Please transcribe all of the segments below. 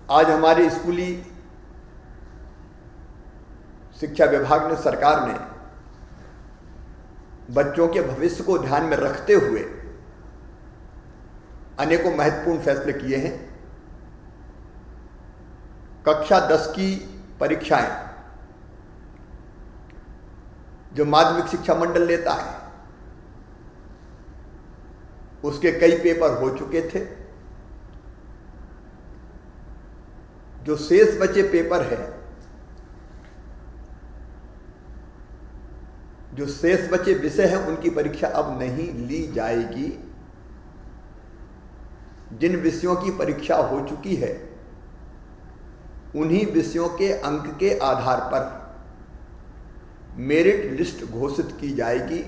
आज हमारे स्कूली शिक्षा विभाग ने, सरकार ने बच्चों के भविष्य को ध्यान में रखते हुए अनेकों महत्वपूर्ण फैसले किए हैं। कक्षा 10 की परीक्षाएं जो माध्यमिक शिक्षा मंडल लेता है, उसके कई पेपर हो चुके थे। जो शेष बचे पेपर है, जो शेष बचे विषय हैं, उनकी परीक्षा अब नहीं ली जाएगी। जिन विषयों की परीक्षा हो चुकी है, उन्हीं विषयों के अंक के आधार पर मेरिट लिस्ट घोषित की जाएगी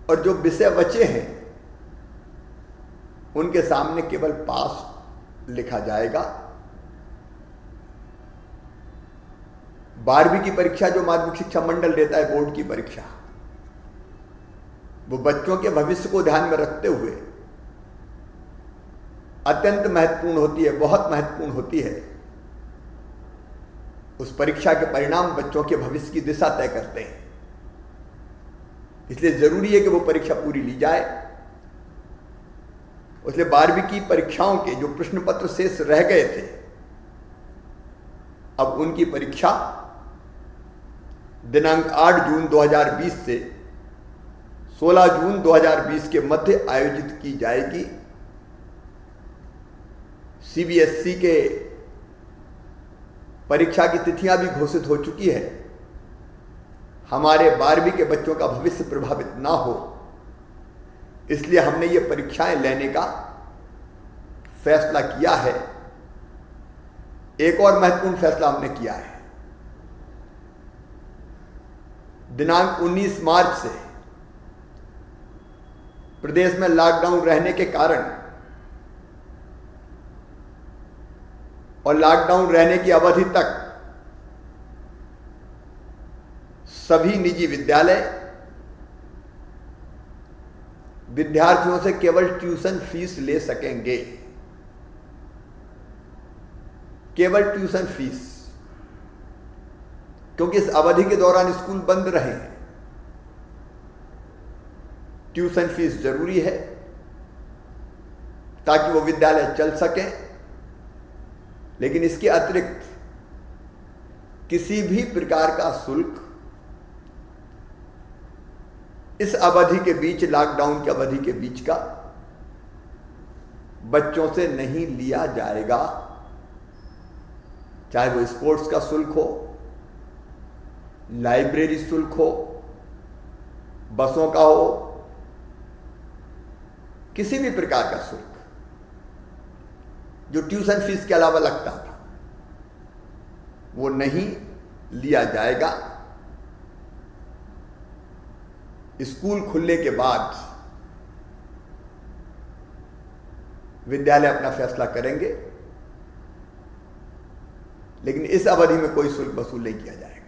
और जो विषय बचे हैं उनके सामने केवल पास लिखा जाएगा। 12वीं की परीक्षा जो माध्यमिक शिक्षा मंडल देता है, बोर्ड की परीक्षा, वो बच्चों के भविष्य को ध्यान में रखते हुए अत्यंत महत्वपूर्ण होती है, बहुत महत्वपूर्ण होती है। उस परीक्षा के परिणाम बच्चों के भविष्य की दिशा तय करते हैं। इसलिए जरूरी है कि वो परीक्षा पूरी ली जाए। इसलिए 12वीं की परीक्षाओं के जो प्रश्न पत्र शेष रह गए थे, अब उनकी परीक्षा दिनांक 8 जून 2020 से 16 जून 2020 के मध्य आयोजित की जाएगी। सीबीएसई के परीक्षा की तिथियां भी घोषित हो चुकी है। हमारे 12वीं के बच्चों का भविष्य प्रभावित ना हो, इसलिए हमने ये परीक्षाएं लेने का फैसला किया है। एक और महत्वपूर्ण फैसला हमने किया है। दिनांक 19 मार्च से प्रदेश में लॉकडाउन रहने के कारण और लॉकडाउन रहने की अवधि तक सभी निजी विद्यालय विद्यार्थियों से केवल ट्यूशन फीस ले सकेंगे। केवल ट्यूशन फीस, क्योंकि इस अवधि के दौरान स्कूल बंद रहे हैं। ट्यूशन फीस जरूरी है ताकि वो विद्यालय चल सके, लेकिन इसके अतिरिक्त किसी भी प्रकार का शुल्क इस अवधि के बीच, लॉकडाउन की अवधि के बीच का बच्चों से नहीं लिया जाएगा। चाहे वो स्पोर्ट्स का शुल्क हो, लाइब्रेरी शुल्क हो, बसों का हो, किसी भी प्रकार का शुल्क जो ट्यूशन फीस के अलावा लगता था, वो नहीं लिया जाएगा। स्कूल खुलने के बाद विद्यालय अपना फैसला करेंगे, लेकिन इस अवधि में कोई शुल्क वसूल नहीं किया जाएगा।